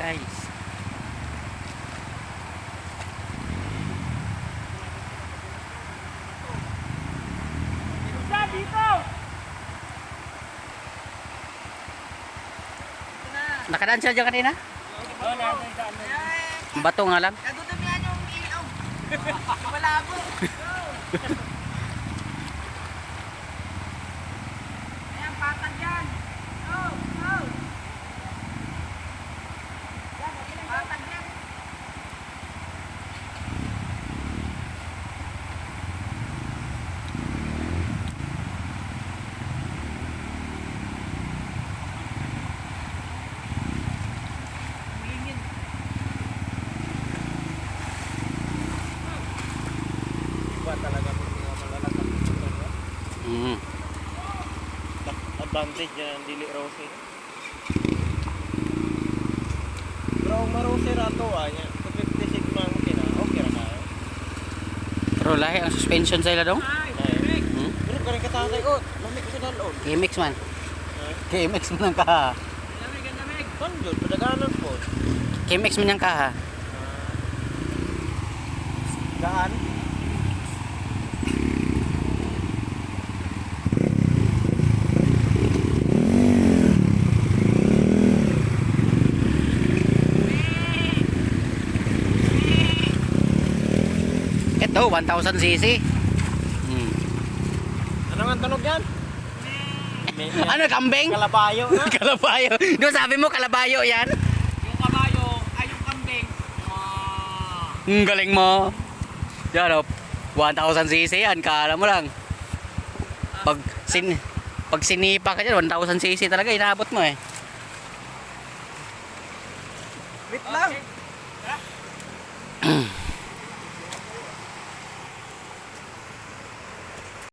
guys. Dito! Nakadaan siya dyan kanina? Oo, natin sa ano. Bato nga lang. Nagutumihan yung ilaw. Malabo. Ayan, patag yan. Go, go. Patag yan. Humingin. Iba talaga po mga malalakas. Mm. Advantage yan ang dili rose. Pero ang marose rato niya, 256 man kina, okay ra kayo. Pero lahi ang suspension sa ila dong. Hmm? Pero karing katatay ko, lamig ko sa dalon. KMX man. KMX man ang kaha. Panjod, padaganan po. KMX man ang kaha. Gaan. Ito 1000cc. Hmm. Ano nga tunog yan? Ano kambing? Kalabayo na. Kalabayo. Doon sabi mo kalabayo yan? Yung kabayo ay yung kambing. Ang galing mo. Yan o. 1000cc yan. Kala mo lang. Pag sinipa ka dyan, 1000cc talaga. Inaabot mo eh. Wait lang.